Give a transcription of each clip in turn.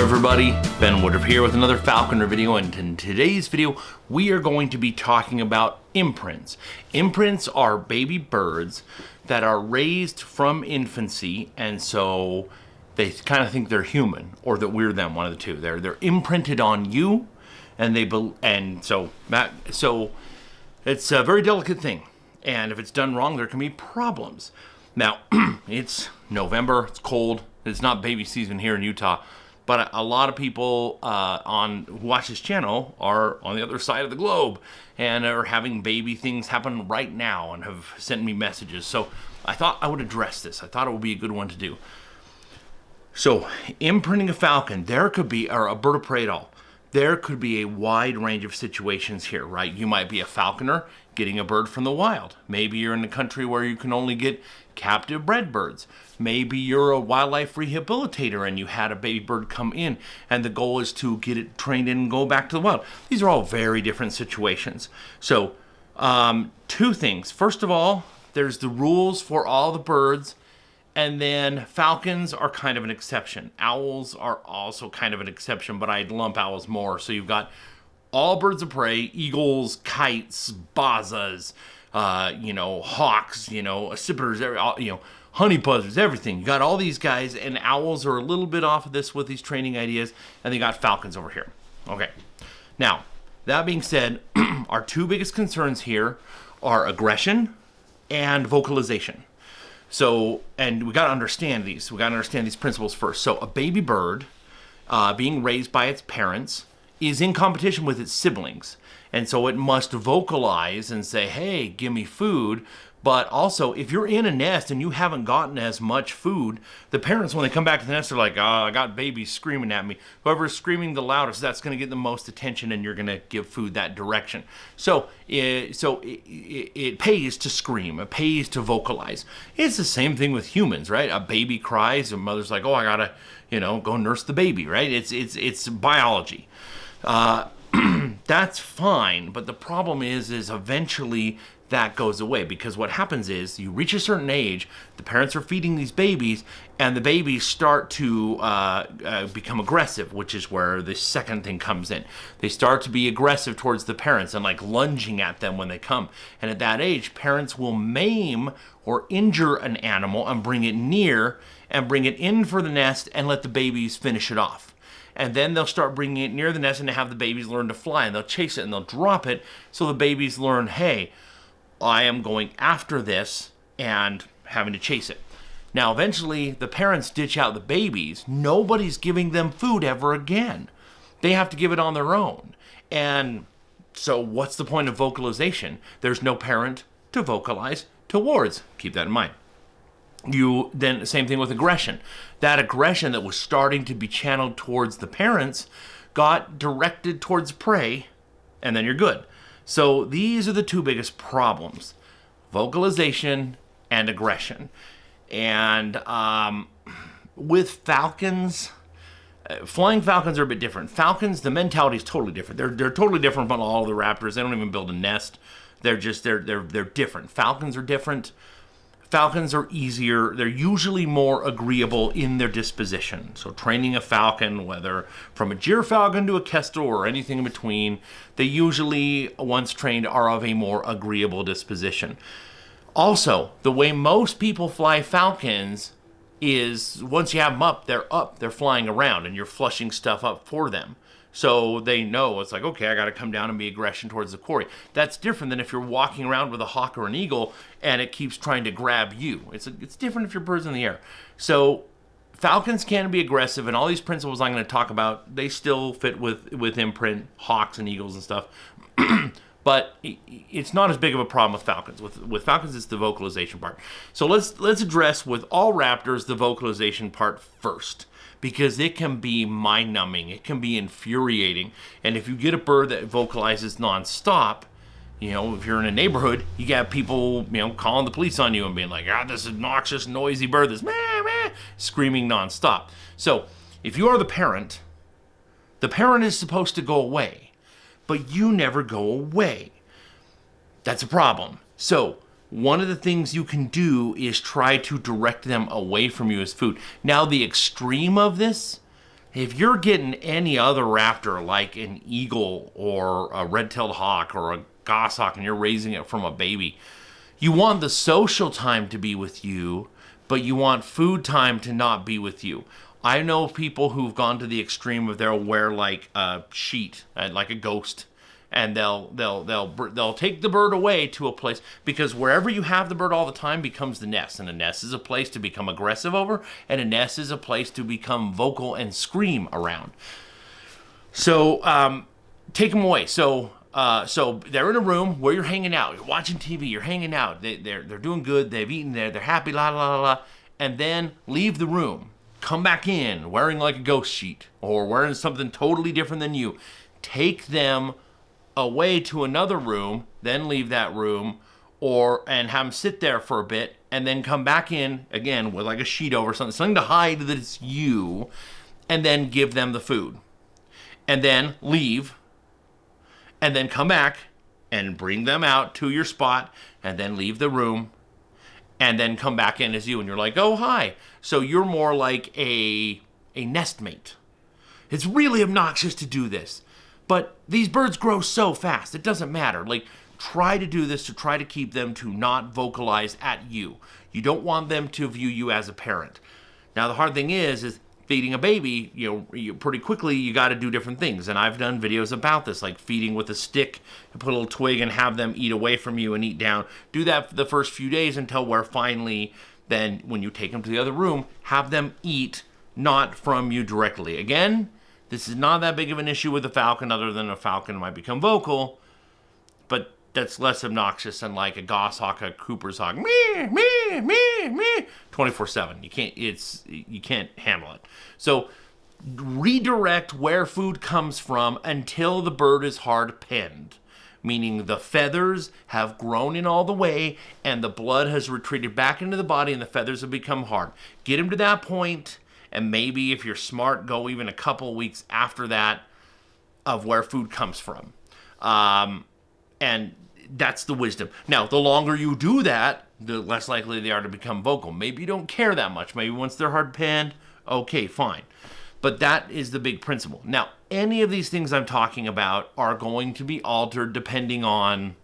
everybody, Ben Woodruff here with another Falconry video, and in today's video we are going to be talking about imprints. Imprints are baby birds that are raised from infancy, and so they kind of think they're human or that we're them, one of the two. They're imprinted on you, and so it's a very delicate thing, and if it's done wrong there can be problems. Now it's November, it's cold, it's not baby season here in Utah. But a lot of people who watch this channel are on the other side of the globe and are having baby things happen right now and have sent me messages. So I thought I would address this. I thought it would be a good one to do. So imprinting a falcon, or a bird of prey at all, there could be a wide range of situations here, right? You might be a falconer getting a bird from the wild. Maybe you're in a country where you can only get captive bred birds. Maybe you're a wildlife rehabilitator and you had a baby bird come in and the goal is to get it trained in and go back to the wild. These are all very different situations. So two things. First of all, there's the rules for all the birds, and then falcons are kind of an exception. Owls are also kind of an exception, but I'd lump owls more. So you've got all birds of prey: eagles, kites, bazas, hawks, accipiters, honey buzzards, everything. You got all these guys, and owls are a little bit off of this with these training ideas, and they got falcons over here. Okay. Now, that being said, our two biggest concerns here are aggression and vocalization. So, and we got to understand these. We got to understand these principles first. So, a baby bird being raised by its parents is in competition with its siblings. And so it must vocalize and say, hey, give me food. But also, if you're in a nest and you haven't gotten as much food, the parents, when they come back to the nest, are like, I got babies screaming at me. Whoever's screaming the loudest, that's going to get the most attention, and you're going to give food that direction. So it pays to scream. It pays to vocalize. It's the same thing with humans, right? A baby cries, and mother's like, I got to, go nurse the baby, right? It's biology. That's fine, but the problem is eventually that goes away, because what happens is you reach a certain age, the parents are feeding these babies, and the babies start to become aggressive, which is where the second thing comes in. They start to be aggressive towards the parents and like lunging at them when they come. And at that age, parents will maim or injure an animal and bring it near and bring it in for the nest and let the babies finish it off. And then they'll start bringing it near the nest and have the babies learn to fly, and they'll chase it and they'll drop it, so the babies learn, hey, I am going after this and having to chase it. Now, eventually, the parents ditch out the babies. Nobody's giving them food ever again. They have to give it on their own. And so what's the point of vocalization? There's no parent to vocalize towards. Keep that in mind. Then same thing with aggression. That aggression that was starting to be channeled towards the parents got directed towards prey, and then you're good. So these are the two biggest problems: vocalization and aggression. And with falcons, flying falcons are a bit different. Falcons, the mentality is totally different. They're totally different from all the raptors. They don't even build a nest. They're different. Falcons are different. Falcons are easier. They're usually more agreeable in their disposition. So training a falcon, whether from a gyrfalcon to a kestrel or anything in between, they usually, once trained, are of a more agreeable disposition. Also, the way most people fly falcons is once you have them up, they're flying around, and you're flushing stuff up for them. So they know it's like, okay, I got to come down and be aggression towards the quarry. That's different than if you're walking around with a hawk or an eagle and it keeps trying to grab you. It's different if your bird's in the air. So falcons can be aggressive, and all these principles I'm going to talk about, they still fit with imprint, hawks and eagles and stuff. But it's not as big of a problem with falcons. With falcons, it's the vocalization part. So let's address with all raptors the vocalization part first, because it can be mind-numbing. It can be infuriating. And if you get a bird that vocalizes nonstop, if you're in a neighborhood, you got people, calling the police on you and being like, this obnoxious, noisy bird that's meh, meh, screaming nonstop. So if you are the parent is supposed to go away, but you never go away. That's a problem. So one of the things you can do is try to direct them away from you as food. Now, the extreme of this If you're getting any other raptor like an eagle or a red-tailed hawk or a goshawk and you're raising it from a baby, you want the social time to be with you, but you want food time to not be with you. I know people who've gone to the extreme of they'll wear like a sheet, like a ghost, and they'll take the bird away to a place, because wherever you have the bird all the time becomes the nest, and a nest is a place to become aggressive over, and a nest is a place to become vocal and scream around. So take them away. So they're in a room where you're hanging out, you're watching TV, you're hanging out, they're doing good, they've eaten, they're happy, la la la la, and then leave the room, come back in wearing like a ghost sheet or wearing something totally different than you. Take them away to another room, then leave that room, and have them sit there for a bit, and then come back in again with like a sheet over something to hide that it's you, and then give them the food, and then leave, and then come back and bring them out to your spot, and then leave the room, and then come back in as you, and you're like, oh, hi. So you're more like a nestmate. It's really obnoxious to do this, but these birds grow so fast, it doesn't matter. Like, try to do this to try to keep them to not vocalize at you. You don't want them to view you as a parent. Now, the hard thing is feeding a baby, pretty quickly you got to do different things. And I've done videos about this, like feeding with a stick, and put a little twig and have them eat away from you and eat down. Do that for the first few days until where finally, then when you take them to the other room, have them eat not from you directly. Again, this is not that big of an issue with the falcon, other than a falcon might become vocal, but that's less obnoxious than like a goshawk, a Cooper's hawk, me, 24/7. You can't handle it. So redirect where food comes from until the bird is hard pinned, meaning the feathers have grown in all the way and the blood has retreated back into the body and the feathers have become hard. Get him to that point. And maybe if you're smart, go even a couple weeks after that of where food comes from. And that's the wisdom. Now, the longer you do that, the less likely they are to become vocal. Maybe you don't care that much. Maybe once they're hard pinned, okay, fine. But that is the big principle. Now, any of these things I'm talking about are going to be altered depending on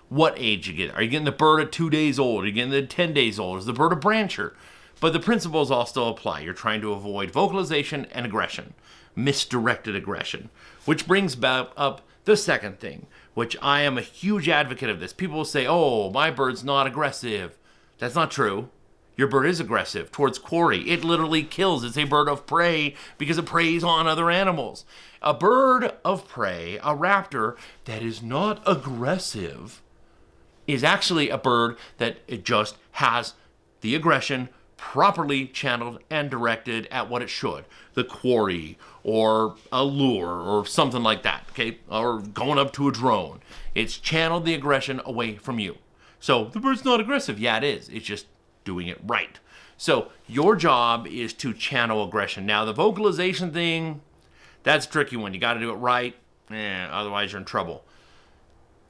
what age you get. Are you getting the bird at 2 days old? Are you getting it at 10 days old? Is the bird a brancher? But the principles all still apply. You're trying to avoid vocalization and aggression, misdirected aggression, which brings back up the second thing, which I am a huge advocate of this. People will say, oh, my bird's not aggressive. That's not true. Your bird is aggressive towards quarry. It literally kills. It's a bird of prey because it preys on other animals. A bird of prey, a raptor that is not aggressive, is actually a bird that it just has the aggression properly channeled and directed at what it should. The quarry or a lure or something like that, okay? Or going up to a drone. It's channeled the aggression away from you. So the bird's not aggressive. Yeah, it is. It's just doing it right. So your job is to channel aggression. Now, the vocalization thing, that's a tricky one. You got to do it right. Otherwise, you're in trouble.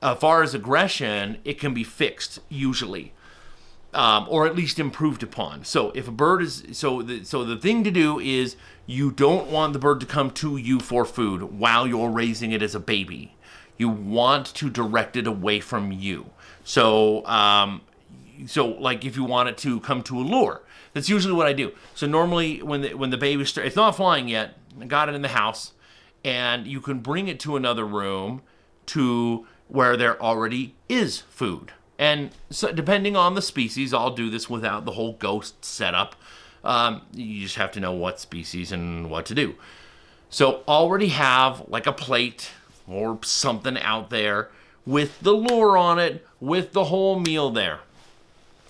As far as aggression, it can be fixed usually. Or at least improved upon. So if a bird is, so the thing to do is you don't want the bird to come to you for food while you're raising it as a baby. You want to direct it away from you. So like if you want it to come to a lure, that's usually what I do. So normally when the baby it's not flying yet, I got it in the house, and you can bring it to another room to where there already is food. And so depending on the species, I'll do this without the whole ghost setup. You just have to know what species and what to do. So already have like a plate or something out there with the lure on it, with the whole meal there.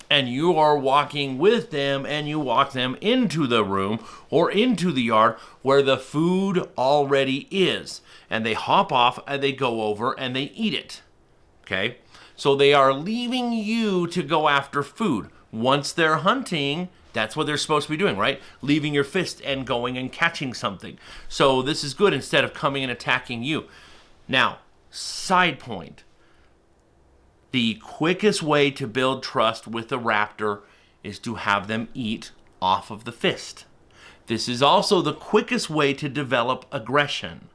And you are walking with them, and you walk them into the room or into the yard where the food already is. And they hop off and they go over and they eat it. Okay? So they are leaving you to go after food. Once they're hunting, that's what they're supposed to be doing, right? Leaving your fist and going and catching something. So this is good instead of coming and attacking you. Now, side point. The quickest way to build trust with a raptor is to have them eat off of the fist. This is also the quickest way to develop aggression,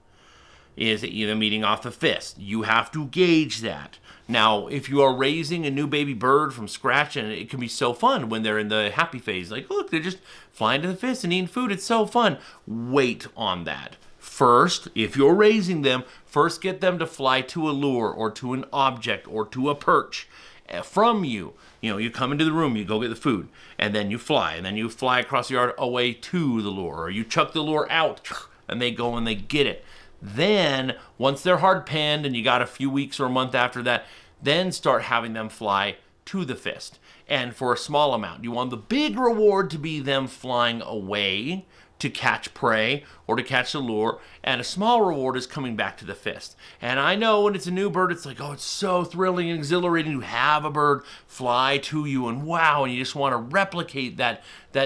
is either meeting off the fist. You have to gauge that. Now, if you are raising a new baby bird from scratch, and it can be so fun when they're in the happy phase, like, look, they're just flying to the fist and eating food, it's so fun. Wait on that. First, if you're raising them, first get them to fly to a lure or to an object or to a perch from you. You know, you come into the room, you go get the food, and then you fly across the yard away to the lure, or you chuck the lure out, and they go and they get it. Then, once they're hard panned and you got a few weeks or a month after that, then start having them fly to the fist. And for a small amount, you want the big reward to be them flying away to catch prey or to catch the lure, and a small reward is coming back to the fist. And I know when it's a new bird, it's like, oh, it's so thrilling and exhilarating to have a bird fly to you, and wow, and you just want to replicate that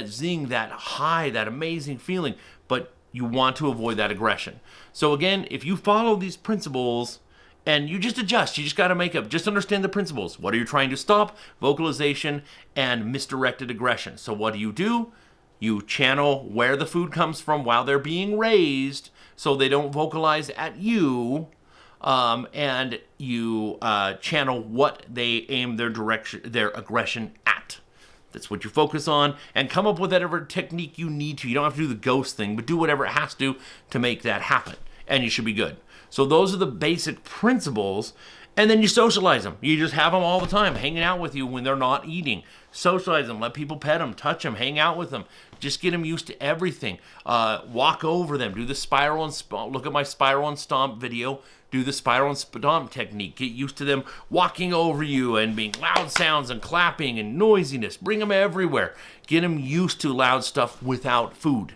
zing, that high, that amazing feeling, but you want to avoid that aggression. So again, if you follow these principles and you just adjust, you just got to just understand the principles. What are you trying to stop? Vocalization and misdirected aggression. So what do? You channel where the food comes from while they're being raised so they don't vocalize at you, and you channel what they aim their aggression at. That's what you focus on, and come up with whatever technique you need to. You don't have to do the ghost thing, but do whatever it has to make that happen, and you should be good. So those are the basic principles, and then you socialize them. You just have them all the time, hanging out with you when they're not eating. Socialize them, let people pet them, touch them, hang out with them. Just get them used to everything. Walk over them, do the spiral and stomp. Look at my spiral and stomp video. Do the spiral and stomp technique. Get used to them walking over you and being loud sounds and clapping and noisiness. Bring them everywhere. Get them used to loud stuff without food.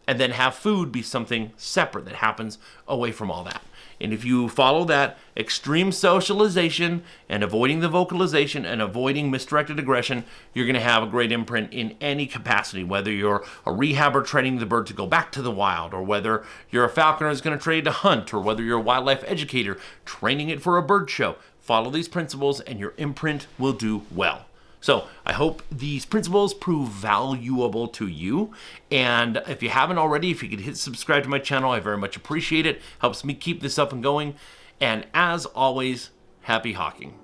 And then have food be something separate that happens away from all that. And if you follow that extreme socialization and avoiding the vocalization and avoiding misdirected aggression, you're going to have a great imprint in any capacity, whether you're a rehabber training the bird to go back to the wild, or whether you're a falconer who's going to train to hunt, or whether you're a wildlife educator training it for a bird show. Follow these principles and your imprint will do well. So I hope these principles prove valuable to you. And if you haven't already, if you could hit subscribe to my channel, I very much appreciate it. Helps me keep this up and going. And as always, happy hawking.